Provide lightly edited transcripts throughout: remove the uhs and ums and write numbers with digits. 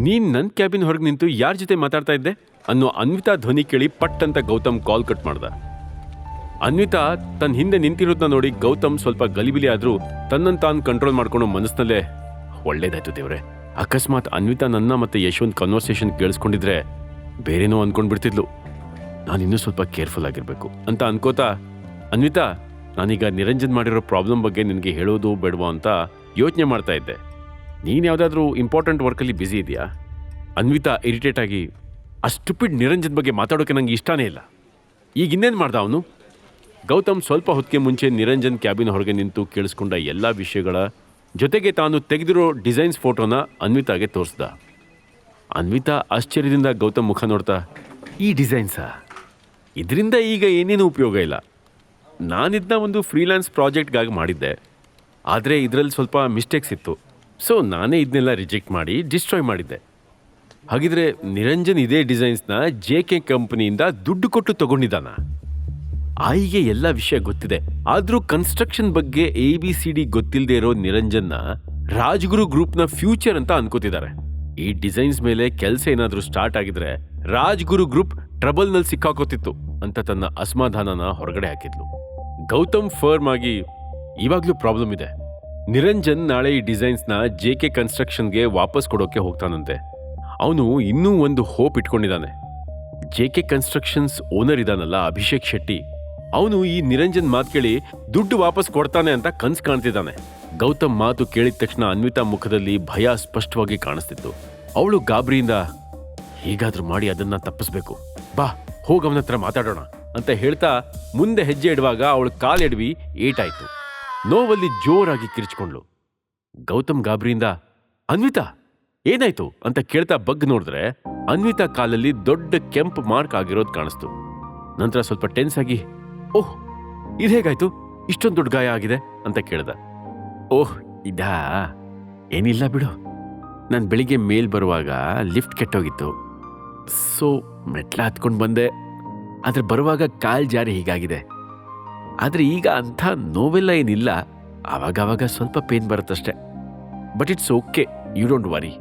ನೀನ್ ನನ್ನ ಕ್ಯಾಬಿನ್ ಹೊರಗೆ ನಿಂತು ಯಾರ ಜೊತೆ ಮಾತಾಡ್ತಾ ಇದ್ದೆ ಅನ್ನೋ ಅನ್ವಿತಾ ಧ್ವನಿ ಕೇಳಿ ಪಟ್ ಅಂತ ಗೌತಮ್ ಕಾಲ್ ಕಟ್ ಮಾಡ್ದ. ಅನ್ವಿತಾ ತನ್ನ ಹಿಂದೆ ನಿಂತಿರೋದನ್ನ ನೋಡಿ ಗೌತಮ್ ಸ್ವಲ್ಪ ಗಲಿಬಿಲಿ ಆದ್ರೂ ತನ್ನನ್ನು ತಾನು ಕಂಟ್ರೋಲ್ ಮಾಡ್ಕೊಂಡು ಮನಸ್ಸಿನಲ್ಲೇ ಒಳ್ಳೇದಾಯ್ತು ದೇವ್ರೆ, ಅಕಸ್ಮಾತ್ ಅನ್ವಿತಾ ನನ್ನ ಮತ್ತೆ ಯಶವಂತ್ ಕನ್ವರ್ಸೇಷನ್ ಕೇಳಿಸ್ಕೊಂಡಿದ್ರೆ ಬೇರೇನೋ ಅನ್ಕೊಂಡ್ಬಿಡ್ತಿದ್ಲು, ನಾನಿನ್ನೂ ಸ್ವಲ್ಪ ಕೇರ್ಫುಲ್ ಆಗಿರ್ಬೇಕು ಅಂತ ಅನ್ಕೋತಾ, ಅನ್ವಿತಾ ನಾನೀಗ ನಿರಂಜನ್ ಮಾಡಿರೋ ಪ್ರಾಬ್ಲಮ್ ಬಗ್ಗೆ ನಿನಗೆ ಹೇಳೋದು ಬೇಡವಾ ಅಂತ ಯೋಚನೆ ಮಾಡ್ತಾ ಇದ್ದೆ. ನೀನು ಯಾವುದಾದ್ರೂ ಇಂಪಾರ್ಟೆಂಟ್ ವರ್ಕಲ್ಲಿ ಬ್ಯುಸಿ ಇದೆಯಾ? ಅನ್ವಿತಾ ಇರಿಟೇಟ್ ಆಗಿ, ಆ ಸ್ಟುಪಿಡ್ ನಿರಂಜನ್ ಬಗ್ಗೆ ಮಾತಾಡೋಕೆ ನಂಗೆ ಇಷ್ಟನೇ ಇಲ್ಲ. ಈಗ ಇನ್ನೇನು ಮಾಡ್ದ ಅವನು? ಗೌತಮ್ ಸ್ವಲ್ಪ ಹೊತ್ತಿಗೆ ಮುಂಚೆ ನಿರಂಜನ್ ಕ್ಯಾಬಿನ್ ಹೊರಗೆ ನಿಂತು ಕೇಳಿಸ್ಕೊಂಡ ಎಲ್ಲ ವಿಷಯಗಳ ಜೊತೆಗೆ ತಾನು ತೆಗೆದಿರೋ ಡಿಸೈನ್ಸ್ ಫೋಟೋನ ಅನ್ವಿತಾಗೆ ತೋರಿಸ್ದ. ಅನ್ವಿತಾ ಆಶ್ಚರ್ಯದಿಂದ ಗೌತಮ್ ಮುಖ ನೋಡ್ತಾ, ಈ ಡಿಸೈನ್ಸಾ? ಇದರಿಂದ ಈಗ ಏನೇನು ಉಪಯೋಗ ಇಲ್ಲ. ನಾನಿದ್ನ ಒಂದು ಫ್ರೀಲ್ಯಾನ್ಸ್ ಪ್ರಾಜೆಕ್ಟ್ಗಾಗಿ ಮಾಡಿದ್ದೆ, ಆದರೆ ಇದರಲ್ಲಿ ಸ್ವಲ್ಪ ಮಿಸ್ಟೇಕ್ಸ್ ಇತ್ತು, ಸೊ ನಾನೇ ಇದನ್ನೆಲ್ಲ ರಿಜೆಕ್ಟ್ ಮಾಡಿ ಡಿಸ್ಟ್ರಾಯ್ ಮಾಡಿದ್ದೆ. ಹಾಗಿದ್ರೆ ನಿರಂಜನ್ ಇದೇ ಡಿಸೈನ್ಸ್ನ JK ಕಂಪನಿಯಿಂದ ದುಡ್ಡು ಕೊಟ್ಟು ತಗೊಂಡಿದ್ದಾನ? ಆಯಿಗೆ ಎಲ್ಲ ವಿಷಯ ಗೊತ್ತಿದೆ, ಆದರೂ ಕನ್ಸ್ಟ್ರಕ್ಷನ್ ಬಗ್ಗೆ ABCD ಗೊತ್ತಿಲ್ಲದೆ ಇರೋ ನಿರಂಜನ್ನ ರಾಜ್ಗುರು ಗ್ರೂಪ್ನ ಫ್ಯೂಚರ್ ಅಂತ ಅನ್ಕೋತಿದ್ದಾರೆ. ಈ ಡಿಸೈನ್ಸ್ ಮೇಲೆ ಕೆಲಸ ಏನಾದರೂ ಸ್ಟಾರ್ಟ್ ಆಗಿದ್ರೆ ರಾಜ್ಗುರು ಗ್ರೂಪ್ ಟ್ರಬಲ್ನಲ್ಲಿ ಸಿಕ್ಕಾಕೋತಿತ್ತು ಅಂತ ತನ್ನ ಅಸಮಾಧಾನನ ಹೊರಗಡೆ ಹಾಕಿದ್ಲು. ಗೌತಮ್ ಫರ್ಮ್ ಆಗಿ, ಇವಾಗ್ಲೂ ಪ್ರಾಬ್ಲಮ್ ಇದೆ, ನಿರಂಜನ್ ನಾಳೆ ಈ ಡಿಸೈನ್ಸ್ನ JK ಕನ್ಸ್ಟ್ರಕ್ಷನ್ಗೆ ವಾಪಸ್ ಕೊಡೋಕೆ ಹೋಗ್ತಾನಂತೆ. ಅವನು ಇನ್ನೂ ಒಂದು ಹೋಪ್ ಇಟ್ಕೊಂಡಿದ್ದಾನೆ. JK ಕನ್ಸ್ಟ್ರಕ್ಷನ್ಸ್ ಓನರ್ ಇದಾನಲ್ಲ ಅಭಿಷೇಕ್ ಶೆಟ್ಟಿ, ಅವನು ಈ ನಿರಂಜನ್ ಮಾತು ಕೇಳಿ ದುಡ್ಡು ವಾಪಸ್ ಕೊಡ್ತಾನೆ ಅಂತ ಕನ್ಸು ಕಾಣ್ತಿದ್ದಾನೆ. ಗೌತಮ್ ಮಾತು ಕೇಳಿದ ತಕ್ಷಣ ಅನ್ವಿತಾ ಮುಖದಲ್ಲಿ ಭಯ ಸ್ಪಷ್ಟವಾಗಿ ಕಾಣಿಸ್ತಿತ್ತು. ಅವಳು ಗಾಬರಿಯಿಂದ, ಹೀಗಾದ್ರೂ ಮಾಡಿ ಅದನ್ನ ತಪ್ಪಿಸ್ಬೇಕು, ಬಾ ಹೋಗ ಅವನ ಹತ್ರ ಮಾತಾಡೋಣ ಅಂತ ಹೇಳ್ತಾ ಮುಂದೆ ಹೆಜ್ಜೆ ಇಡುವಾಗ ಅವಳು ಕಾಲೆಡವಿ ಏಟಾಯ್ತು. ನೋವಲ್ಲಿ ಜೋರಾಗಿ ಕಿರ್ಚ್ಕೊಂಡ್ಲು. ಗೌತಮ್ ಗಾಬರಿಯಿಂದ, ಅನ್ವಿತಾ ಏನಾಯ್ತು ಅಂತ ಕೇಳ್ತಾ ಬಗ್ ನೋಡಿದ್ರೆ ಅನ್ವಿತಾ ಕಾಲಲ್ಲಿ ದೊಡ್ಡ ಕೆಂಪು ಮಾರ್ಕ್ ಆಗಿರೋದು ಕಾಣಿಸ್ತು. ನಂತರ ಸ್ವಲ್ಪ ಟೆನ್ಸ್ ಆಗಿ, ಓಹ್ ಇದು ಹೇಗಾಯ್ತು, ಇಷ್ಟೊಂದು ದೊಡ್ಡ ಗಾಯ ಆಗಿದೆ ಅಂತ ಕೇಳ್ದ. ಓಹ್ ಇದಾ, ಏನಿಲ್ಲ ಬಿಡು, ನಾನು ಬೆಳಿಗ್ಗೆ ಮೇಲ್ ಬರುವಾಗ ಲಿಫ್ಟ್ ಕೆಟ್ಟೋಗಿತ್ತು, ಸೊ ಮೆಟ್ಲ ಹತ್ಕೊಂಡು ಬಂದೆ, ಆದರೆ ಬರುವಾಗ ಕಾಲ್ ಜಾರಿ ಹೀಗಾಗಿದೆ. ಆದರೆ ಈಗ ಅಂಥ ನೋವೆಲ್ಲ ಏನಿಲ್ಲ, ಆವಾಗವಾಗ ಸ್ವಲ್ಪ ಪೇನ್ ಬರುತ್ತಷ್ಟೆ, but it's okay, you don't worry.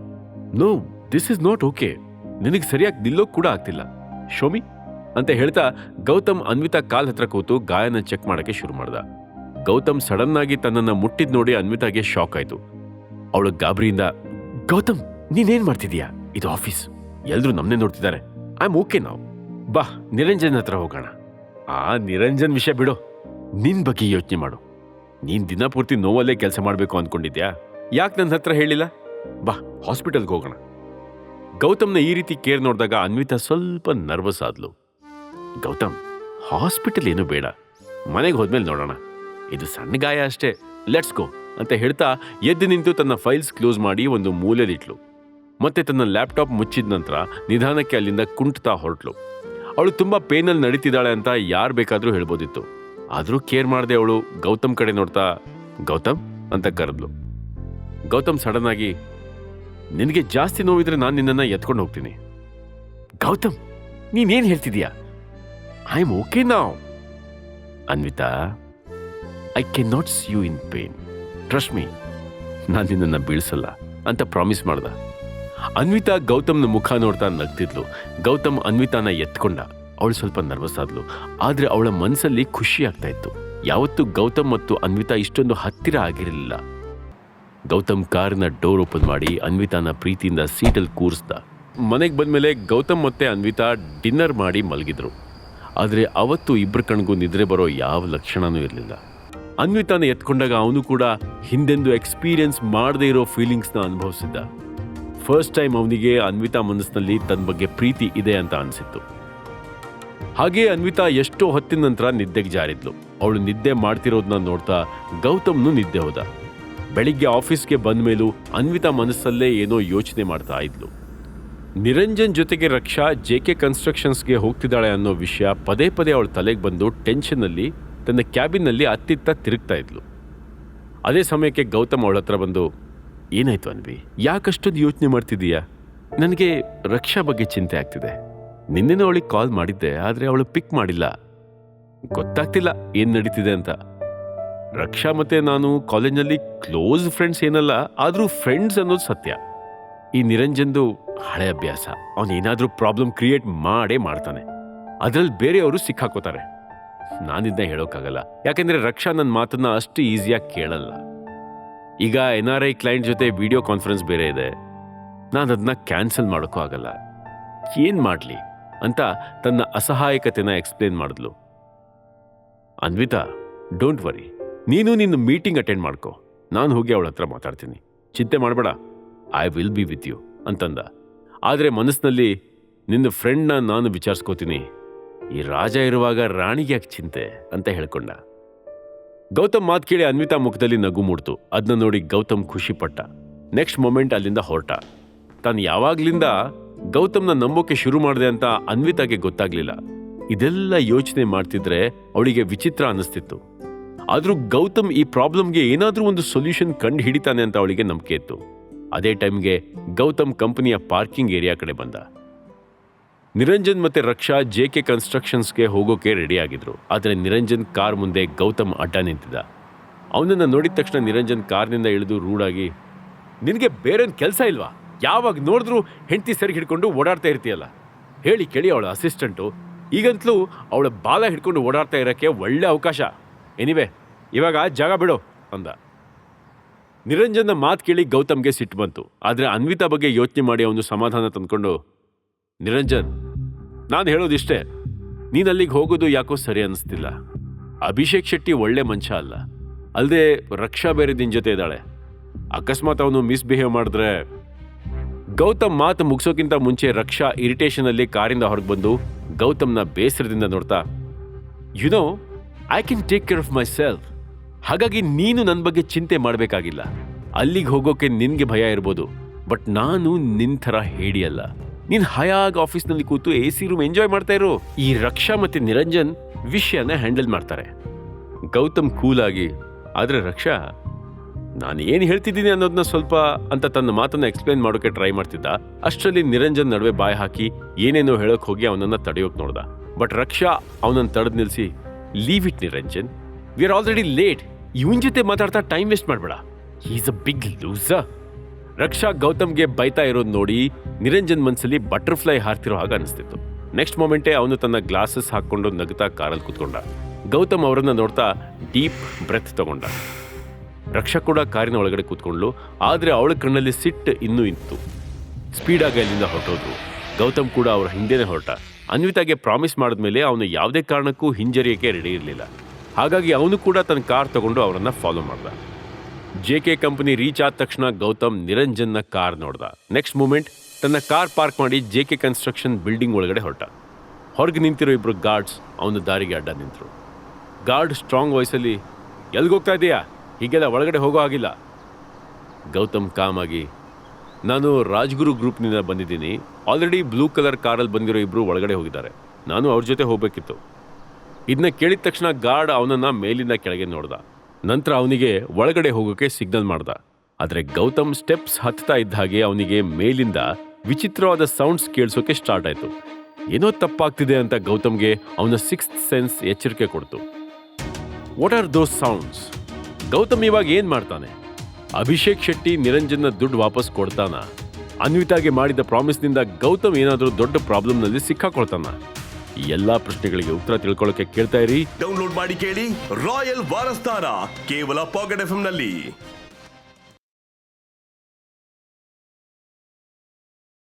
No, this is not okay, ನಿನಗೆ ಸರಿಯಾಗಿ ನಿಲ್ಲೋಕ್ ಕೂಡ ಆಗ್ತಿಲ್ಲ, ಶೋಮಿ ಅಂತ ಹೇಳ್ತಾ ಗೌತಮ್ ಅನ್ವಿತಾ ಕಾಲ್ ಹತ್ರ ಕೂತು ಗಾಯನ ಚೆಕ್ ಮಾಡೋಕ್ಕೆ ಶುರು ಮಾಡ್ದ. ಗೌತಮ್ ಸಡನ್ ಆಗಿ ತನ್ನನ್ನು ಮುಟ್ಟಿದ್ ನೋಡಿ ಅನ್ವಿತಾಗೆ ಶಾಕ್ ಆಯ್ತು. ಅವಳು ಗಾಬರಿಯಿಂದ, ಗೌತಮ್ ನೀನೇನ್ ಮಾಡ್ತಿದೀಯಾ, ಇದು ಆಫೀಸ್, ಎಲ್ರೂ ನಮ್ಮನ್ನೇ ನೋಡ್ತಿದ್ದಾರೆ, ಐ ಆಮ್ ಓಕೆ ನಾವು, ಬಾ ನಿರಂಜನ್ ಹತ್ರ ಹೋಗೋಣ. ಆ ನಿರಂಜನ್ ವಿಷಯ ಬಿಡು, ನಿನ್ ಬಗ್ಗೆ ಯೋಚನೆ ಮಾಡು. ನೀನ್ ದಿನ ಪೂರ್ತಿ ನೋವಲ್ಲೇ ಕೆಲಸ ಮಾಡಬೇಕು ಅಂದ್ಕೊಂಡಿದ್ಯಾ, ಯಾಕೆ ನನ್ನ ಹತ್ರ ಹೇಳಿಲ್ಲ, ಬಾ ಹಾಸ್ಪಿಟಲ್ಗೆ ಹೋಗೋಣ. ಗೌತಮ್ನ ಈ ರೀತಿ ಕೇರ್ ನೋಡಿದಾಗ ಅನ್ವಿತಾ ಸ್ವಲ್ಪ ನರ್ವಸ್ ಆದ್ಲು. ಗೌತಮ್, ಹಾಸ್ಪಿಟಲ್ ಏನು ಬೇಡ, ಮನೆಗೆ ಹೋದ್ಮೇಲೆ ನೋಡೋಣ, ಇದು ಸಣ್ಣ ಗಾಯ ಅಷ್ಟೇ, ಲೆಟ್ಸ್ ಗೋ ಅಂತ ಹೇಳ್ತಾ ಎದ್ದು ನಿಂತು ತನ್ನ ಫೈಲ್ಸ್ ಕ್ಲೋಸ್ ಮಾಡಿ ಒಂದು ಮೂಲೆಯಲ್ಲಿಟ್ಲು. ಮತ್ತೆ ತನ್ನ ಲ್ಯಾಪ್ಟಾಪ್ ಮುಚ್ಚಿದ ನಂತರ ನಿಧಾನಕ್ಕೆ ಅಲ್ಲಿಂದ ಕುಂಟ್ತಾ ಹೊರಟ್ಲು. ಅವಳು ತುಂಬಾ ಪೇನಲ್ಲಿ ನಡೀತಿದ್ದಾಳೆ ಅಂತ ಯಾರು ಬೇಕಾದರೂ ಹೇಳ್ಬೋದಿತ್ತು, ಆದರೂ ಕೇರ್ ಮಾಡದೆ ಅವಳು ಗೌತಮ್ ಕಡೆ ನೋಡ್ತಾ ಗೌತಮ್ ಅಂತ ಕರೆದ್ಲು. ಗೌತಮ್ ಸಡನ್ ಆಗಿ, ನಿನಗೆ ಜಾಸ್ತಿ ನೋವಿದ್ರೆ ನಾನು ನಿನ್ನನ್ನು ಎತ್ಕೊಂಡು ಹೋಗ್ತೀನಿ. ಗೌತಮ್ ನೀನೇನು ಹೇಳ್ತಿದೀಯಾ, I am okay now. Anvita, I can not see you in pain, trust me, ನಾನು ನಿನ್ನನ್ನು ಬೀಳ್ಸಲ್ಲ ಅಂತ ಪ್ರಾಮಿಸ್ ಮಾಡ್ದ. ಅನ್ವಿತಾ ಗೌತಮ್ನ ಮುಖ ನೋಡ್ತಾ ನಗ್ತಿದ್ಲು. ಗೌತಮ್ ಅನ್ವಿತಾನ ಎತ್ಕೊಂಡ. ಅವಳು ಸ್ವಲ್ಪ ನರ್ವಸ್ ಆದ್ಲು, ಆದ್ರೆ ಅವಳ ಮನಸ್ಸಲ್ಲಿ ಖುಷಿ ಆಗ್ತಾ ಇತ್ತು. ಯಾವತ್ತೂ ಗೌತಮ್ ಮತ್ತು ಅನ್ವಿತಾ ಇಷ್ಟೊಂದು ಹತ್ತಿರ ಆಗಿರಲಿಲ್ಲ. ಗೌತಮ್ ಕಾರಿನ ಡೋರ್ ಓಪನ್ ಮಾಡಿ ಅನ್ವಿತಾನ ಪ್ರೀತಿಯಿಂದ ಸೀಟಲ್ಲಿ ಕೂರಿಸ್ದ. ಮನೆಗೆ ಬಂದ್ಮೇಲೆ ಗೌತಮ್ ಮತ್ತೆ ಅನ್ವಿತಾ ಡಿನ್ನರ್ ಮಾಡಿ ಮಲಗಿದ್ರು. ಆದರೆ ಅವತ್ತು ಇಬ್ಬರ ಕಣ್ಗೂ ನಿದ್ರೆ ಬರೋ ಯಾವ ಲಕ್ಷಣನೂ ಇರಲಿಲ್ಲ. ಅನ್ವಿತಾನ ಎತ್ಕೊಂಡಾಗ ಅವನು ಕೂಡ ಹಿಂದೆಂದು ಎಕ್ಸ್ಪೀರಿಯನ್ಸ್ ಮಾಡದೇ ಇರೋ ಫೀಲಿಂಗ್ಸ್ನ ಅನುಭವಿಸಿದ್ದ. ಫಸ್ಟ್ ಟೈಮ್ ಅವನಿಗೆ ಅನ್ವಿತಾ ಮನಸ್ಸಿನಲ್ಲಿ ತನ್ನ ಬಗ್ಗೆ ಪ್ರೀತಿ ಇದೆ ಅಂತ ಅನಿಸಿತ್ತು. ಹಾಗೇ ಅನ್ವಿತಾ ಎಷ್ಟೋ ಹೊತ್ತಿನ ನಂತರ ನಿದ್ದೆಗೆ ಜಾರಿದ್ಲು. ಅವಳು ನಿದ್ದೆ ಮಾಡ್ತಿರೋದನ್ನ ನೋಡ್ತಾ ಗೌತಮ್ನು ನಿದ್ದೆ ಹೋದ. ಬೆಳಿಗ್ಗೆ ಆಫೀಸ್ಗೆ ಬಂದ ಮೇಲೂ ಅನ್ವಿತಾ ಮನಸ್ಸಲ್ಲೇ ಏನೋ ಯೋಚನೆ ಮಾಡ್ತಾ ಇದ್ಲು. ನಿರಂಜನ್ ಜೊತೆಗೆ ರಕ್ಷಾ JK ಕನ್ಸ್ಟ್ರಕ್ಷನ್ಸ್ಗೆ ಹೋಗ್ತಿದ್ದಾಳೆ ಅನ್ನೋ ವಿಷಯ ಪದೇ ಪದೇ ಅವಳ ತಲೆಗೆ ಬಂದು ಟೆನ್ಷನ್ನಲ್ಲಿ ತನ್ನ ಕ್ಯಾಬಿನ್ನಲ್ಲಿ ಅತ್ತಿತ್ತ ತಿರುಗ್ತಾ ಇದ್ಲು. ಅದೇ ಸಮಯಕ್ಕೆ ಗೌತಮ್ ಅವಳ ಹತ್ರ ಬಂದು, ಏನಾಯ್ತು ಅನ್ವಿ, ಯಾಕಷ್ಟೊಂದು ಯೋಚನೆ ಮಾಡ್ತಿದ್ದೀಯಾ? ನನಗೆ ರಕ್ಷಾ ಬಗ್ಗೆ ಚಿಂತೆ ಆಗ್ತಿದೆ. ನಿನ್ನೆನೂ ಅವಳಿಗೆ ಕಾಲ್ ಮಾಡಿದ್ದೆ, ಆದರೆ ಅವಳು ಪಿಕ್ ಮಾಡಿಲ್ಲ. ಗೊತ್ತಾಗ್ತಿಲ್ಲ ಏನು ನಡೀತಿದೆ ಅಂತ. ರಕ್ಷಾ ಮತ್ತೆ ನಾನು ಕಾಲೇಜ್ನಲ್ಲಿ ಕ್ಲೋಸ್ ಫ್ರೆಂಡ್ಸ್ ಏನಲ್ಲ, ಆದರೂ ಫ್ರೆಂಡ್ಸ್ ಅನ್ನೋದು ಸತ್ಯ. ಈ ನಿರಂಜನ್ದು ಹಳೆ ಅಭ್ಯಾಸ. ಅವನೇನಾದ್ರೂ ಪ್ರಾಬ್ಲಮ್ ಕ್ರಿಯೇಟ್ ಮಾಡೇ ಮಾಡ್ತಾನೆ. ಅದ್ರಲ್ಲಿ ಬೇರೆಯವರು ಸಿಕ್ಕಾಕೋತಾರೆ. ನಾನಿದ್ನ ಹೇಳೋಕ್ಕಾಗಲ್ಲ, ಯಾಕೆಂದ್ರೆ ರಕ್ಷಾ ನನ್ನ ಮಾತನ್ನ ಅಷ್ಟು ಈಸಿಯಾಗಿ ಕೇಳಲ್ಲ. ಈಗ NRI ಕ್ಲೈಂಟ್ ಜೊತೆ ವಿಡಿಯೋ ಕಾನ್ಫರೆನ್ಸ್ ಬೇರೆ ಇದೆ, ನಾನು ಅದನ್ನ ಕ್ಯಾನ್ಸಲ್ ಮಾಡೋಕ್ಕೂ ಆಗಲ್ಲ. ಏನ್ ಮಾಡ್ಲಿ ಅಂತ ತನ್ನ ಅಸಹಾಯಕತೆನ ಎಕ್ಸ್ಪ್ಲೇನ್ ಮಾಡಿದ್ಲು. ಅನ್ವಿತಾ, ಡೋಂಟ್ ವರಿ, ನೀನು ನಿನ್ನ ಮೀಟಿಂಗ್ ಅಟೆಂಡ್ ಮಾಡ್ಕೊ, ನಾನು ಹೋಗಿ ಅವಳ ಹತ್ರ ಮಾತಾಡ್ತೀನಿ, ಚಿಂತೆ ಮಾಡಬೇಡ, I will be with you ಅಂತಂದ. ಆದರೆ ಮನಸ್ಸಿನಲ್ಲಿ ನಿನ್ನ ಫ್ರೆಂಡ್ನ ನಾನು ವಿಚಾರಿಸ್ಕೋತೀನಿ, ಈ ರಾಜ ಇರುವಾಗ ರಾಣಿಗೆ ಯಾಕೆ ಚಿಂತೆ ಅಂತ ಹೇಳ್ಕೊಂಡ. ಗೌತಮ್ ಮಾತು ಕೇಳಿ ಅನ್ವಿತಾ ಮುಖದಲ್ಲಿ ನಗು ಮೂಡ್ತು. ಅದನ್ನ ನೋಡಿ ಗೌತಮ್ ಖುಷಿ ಪಟ್ಟ. ನೆಕ್ಸ್ಟ್ ಮೊಮೆಂಟ್ ಅಲ್ಲಿಂದ ಹೊರಟ. ತಾನು ಯಾವಾಗ್ಲಿಂದ ಗೌತಮ್ನ ನಂಬೋಕೆ ಶುರು ಮಾಡಿದೆ ಅಂತ ಅನ್ವಿತಾಗೆ ಗೊತ್ತಾಗ್ಲಿಲ್ಲ. ಇದೆಲ್ಲ ಯೋಚನೆ ಮಾಡ್ತಿದ್ರೆ ಅವಳಿಗೆ ವಿಚಿತ್ರ ಅನ್ನಿಸ್ತಿತ್ತು. ಆದ್ರೂ ಗೌತಮ್ ಈ ಪ್ರಾಬ್ಲಮ್ಗೆ ಏನಾದ್ರೂ ಒಂದು ಸೊಲ್ಯೂಷನ್ ಕಂಡು ಹಿಡಿತಾನೆ ಅಂತ ಅವಳಿಗೆ ನಂಬಿಕೆ ಇತ್ತು. ಅದೇ ಟೈಮ್ಗೆ ಗೌತಮ್ ಕಂಪನಿಯ ಪಾರ್ಕಿಂಗ್ ಏರಿಯಾ ಕಡೆ ಬಂದ. ನಿರಂಜನ್ ಮತ್ತೆ ರಕ್ಷಾ JK ಕನ್ಸ್ಟ್ರಕ್ಷನ್ಸ್ಗೆ ಹೋಗೋಕೆ ರೆಡಿ ಆಗಿದ್ರು. ಆದರೆ ನಿರಂಜನ್ ಕಾರ್ ಮುಂದೆ ಗೌತಮ್ ಅಡ್ಡ ನಿಂತಿದ್ದ. ಅವನನ್ನ ನೋಡಿದ ತಕ್ಷಣ ನಿರಂಜನ್ ಕಾರ್ನಿಂದ ಇಳಿದು ರೂಢಾಗಿ, ನಿನಗೆ ಬೇರೇನ್ ಕೆಲಸ ಇಲ್ವಾ? ಯಾವಾಗ ನೋಡಿದ್ರೂ ಹೆಂಡತಿ ಸರಿ ಹಿಡ್ಕೊಂಡು ಓಡಾಡ್ತಾ ಇರ್ತೀಯಲ್ಲ, ಹೇಳಿ ಕೇಳಿ ಅವಳ ಅಸಿಸ್ಟೆಂಟು, ಈಗಂತಲೂ ಅವಳ ಬಾಲ ಹಿಡ್ಕೊಂಡು ಓಡಾಡ್ತಾ ಇರೋಕ್ಕೆ ಒಳ್ಳೆ ಅವಕಾಶ. ಎನಿವೆ, ಇವಾಗ ಜಾಗ ಬಿಡು ಅಂದ. ನಿರಂಜನ್ನ ಮಾತು ಕೇಳಿ ಗೌತಮ್ಗೆ ಸಿಟ್ಟು ಬಂತು. ಆದರೆ ಅನ್ವಿತಾ ಬಗ್ಗೆ ಯೋಚನೆ ಮಾಡಿ ಅವನು ಸಮಾಧಾನ ತಂದ್ಕೊಂಡು, ನಿರಂಜನ್, ನಾನು ಹೇಳೋದಿಷ್ಟೇ, ನೀನು ಅಲ್ಲಿಗೆ ಹೋಗೋದು ಯಾಕೋ ಸರಿ ಅನಿಸ್ತಿಲ್ಲ. ಅಭಿಷೇಕ್ ಶೆಟ್ಟಿ ಒಳ್ಳೆ ಮನುಷ್ಯ ಅಲ್ಲ, ಅಲ್ಲದೆ ರಕ್ಷಾ ಬೇರೆ ನಿನ್ ಜೊತೆ ಇದ್ದಾಳೆ. ಅಕಸ್ಮಾತ್ ಅವನು ಮಿಸ್ಬಿಹೇವ್ ಮಾಡಿದ್ರೆ. ಗೌತಮ್ ಮಾತು ಮುಗಿಸೋಕ್ಕಿಂತ ಮುಂಚೆ ರಕ್ಷಾ ಇರಿಟೇಷನ್ ಅಲ್ಲಿ ಕಾರಿಂದ ಹೊರಗೆ ಬಂದು ಗೌತಮ್ನ ಬೇಸರದಿಂದ ನೋಡ್ತಾ, you know, I can take care of myself. ಹಾಗಾಗಿ ನೀನು ನನ್ನ ಬಗ್ಗೆ ಚಿಂತೆ ಮಾಡಬೇಕಾಗಿಲ್ಲ. ಅಲ್ಲಿಗೆ ಹೋಗೋಕೆ ನಿನ್ಗೆ ಭಯ ಇರ್ಬೋದು, ಬಟ್ ನಾನು ನಿನ್ ಥರ ಹೇಡಿಯಲ್ಲ. ನೀನ್ ಹಯಾಗ್ ಆಫೀಸ್ನಲ್ಲಿ ಕೂತು AC ರೂಮ್ ಎಂಜಾಯ್ ಮಾಡ್ತಾ ಇರು. ಈ ರಕ್ಷಾ ಮತ್ತೆ ನಿರಂಜನ್ ವಿಷಯನ ಹ್ಯಾಂಡಲ್ ಮಾಡ್ತಾರೆ. ಗೌತಮ್ ಕೂಲ್ ಆಗಿ, ಆದ್ರೆ ರಕ್ಷಾ, ನಾನು ಏನು ಹೇಳ್ತಿದ್ದೀನಿ ಅನ್ನೋದನ್ನ ಸ್ವಲ್ಪ ಅಂತ ತನ್ನ ಮಾತನ್ನ ಎಕ್ಸ್ಪ್ಲೇನ್ ಮಾಡೋಕೆ ಟ್ರೈ ಮಾಡ್ತಿದ್ದ. ಅಷ್ಟರಲ್ಲಿ ನಿರಂಜನ್ ನಡುವೆ ಬಾಯಿ ಹಾಕಿ ಏನೇನೋ ಹೇಳೋಕೆ ಹೋಗಿ ಅವನನ್ನ ತಡೆಯೋಕೆ ನೋಡ್ದ. ಬಟ್ ರಕ್ಷಾ ಅವನನ್ನು ತಡೆದು ನಿಲ್ಲಿಸಿ, leave it Niranjan, we are already late. ಇವನ್ ಜೊತೆ ಮಾತಾಡ್ತಾ ಟೈಮ್ ವೇಸ್ಟ್ ಮಾಡಬೇಡ, he is a big loser. Raksha ಗೌತಮ್ಗೆ ಬೈತಾ ಇರೋದು ನೋಡಿ ನಿರಂಜನ್ ಮನ್ಸಲ್ಲಿ ಬಟರ್ಫ್ಲೈ ಹಾರ್ತಿರೋ ಹಾಗೆ ಅನಿಸ್ತಿತ್ತು. ನೆಕ್ಸ್ಟ್ ಮೊಮೆಂಟೇ ಅವನು ತನ್ನ ಗ್ಲಾಸಸ್ ಹಾಕೊಂಡು ನಗುತ್ತಾ ಕಾರಲ್ಲಿ ಕೂತ್ಕೊಂಡ. ಗೌತಮ್ ಅವರನ್ನ ನೋಡ್ತಾ ಡೀಪ್ ಬ್ರೆತ್ ತಗೊಂಡ. ರಕ್ಷಾ ಕೂಡ ಕಾರಿನ ಒಳಗಡೆ ಕೂತ್ಕೊಂಡ್ಲು. ಆದರೆ ಅವಳ ಕಣ್ಣಲ್ಲಿ ಸಿಟ್ಟು ಇನ್ನೂ ಇತ್ತು. ಸ್ಪೀಡಾಗಿ ಅಲ್ಲಿಂದ ಹೊರಟೋದ್ರು. ಗೌತಮ್ ಕೂಡ ಅವ್ರ ಹಿಂದೆನೇ ಹೊರಟ. ಅನ್ವಿತಾಗೆ ಪ್ರಾಮಿಸ್ ಮಾಡಿದ್ಮೇಲೆ ಅವನು ಯಾವುದೇ ಕಾರಣಕ್ಕೂ ಹಿಂಜರಿಯಕ್ಕೆ ರೆಡಿ ಇರಲಿಲ್ಲ. ಹಾಗಾಗಿ ಅವನು ಕೂಡ ತನ್ನ ಕಾರ್ ತಗೊಂಡು ಅವರನ್ನ ಫಾಲೋ ಮಾಡ್ದ. JK ಕಂಪನಿ ರೀಚ್ ಆದ ತಕ್ಷಣ ಗೌತಮ್ ನಿರಂಜನ್ನ ಕಾರ್ ನೋಡ್ದ. ನೆಕ್ಸ್ಟ್ ಮೂಮೆಂಟ್ ತನ್ನ ಕಾರ್ ಪಾರ್ಕ್ ಮಾಡಿ JK ಕನ್ಸ್ಟ್ರಕ್ಷನ್ ಬಿಲ್ಡಿಂಗ್ ಒಳಗಡೆ ಹೊರಟ. ಹೊರಗೆ ನಿಂತಿರೋ ಇಬ್ರು ಗಾರ್ಡ್ಸ್ ಅವನ ದಾರಿಗೆ ಅಡ್ಡ ನಿಂತರು. ಗಾರ್ಡ್ ಸ್ಟ್ರಾಂಗ್ ವಾಯ್ಸಲ್ಲಿ, ಎಲ್ಗೋಗ್ತಾ ಇದೆಯಾ? ಹೀಗೆಲ್ಲ ಒಳಗಡೆ ಹೋಗೋ ಆಗಿಲ್ಲ. ಗೌತಮ್ ಕಾಮ್ ಆಗಿ, ನಾನು ರಾಜ್ಗುರು ಗ್ರೂಪ್ನಿಂದ ಬಂದಿದ್ದೀನಿ. ಆಲ್ರೆಡಿ ಬ್ಲೂ ಕಲರ್ ಕಾರಲ್ಲಿ ಬಂದಿರೋ ಇಬ್ರು ಒಳಗಡೆ ಹೋಗಿದ್ದಾರೆ, ನಾನು ಅವ್ರ ಜೊತೆ ಹೋಗ್ಬೇಕಿತ್ತು. ಇದನ್ನ ಕೇಳಿದ ತಕ್ಷಣ ಗಾರ್ಡ್ ಅವನನ್ನ ಮೇಲಿಂದ ಕೆಳಗೆ ನೋಡ್ದ. ನಂತರ ಅವನಿಗೆ ಒಳಗಡೆ ಹೋಗೋಕೆ ಸಿಗ್ನಲ್ ಮಾಡ್ದ. ಆದರೆ ಗೌತಮ್ ಸ್ಟೆಪ್ಸ್ ಹತ್ತಾ ಇದ್ದ ಹಾಗೆ ಅವನಿಗೆ ಮೇಲಿಂದ ವಿಚಿತ್ರವಾದ ಸೌಂಡ್ಸ್ ಕೇಳಿಸೋಕೆ ಸ್ಟಾರ್ಟ್ ಆಯಿತು. ಏನೋ ತಪ್ಪಾಗ್ತಿದೆ ಅಂತ ಗೌತಮ್ಗೆ ಅವನ ಸಿಕ್ಸ್ತ್ ಸೆನ್ಸ್ ಎಚ್ಚರಿಕೆ ಕೊಡ್ತು. What are those sounds? Gautam ಇವಾಗ ಏನ್ ಮಾಡ್ತಾನೆ? ಅಭಿಷೇಕ್ ಶೆಟ್ಟಿ ನಿರಂಜನ್ನ ದುಡ್ಡು ವಾಪಸ್ ಕೊಡ್ತಾನ? ಅನ್ವಿತಾಗೆ ಮಾಡಿದ ಪ್ರಾಮಿಸ್ನಿಂದ ಗೌತಮ್ ಏನಾದರೂ ದೊಡ್ಡ ಪ್ರಾಬ್ಲಮ್ನಲ್ಲಿ ಸಿಕ್ಕಾಕೊಳ್ತಾನ? ಈ ಎಲ್ಲಾ ಪ್ರಶ್ನೆಗಳಿಗೆ ಉತ್ತರ ತಿಳ್ಕೊಳ್ಳೋಕೆ ಕೇಳ್ತಾ ಇರಿ. ಡೌನ್ಲೋಡ್ ಮಾಡಿ ಕೇಳಿ ರಾಯಲ್ ವಾರಸ್ದಾರ ಕೇವಲ ಪಾಕೆಟ್ FM ನಲ್ಲಿ.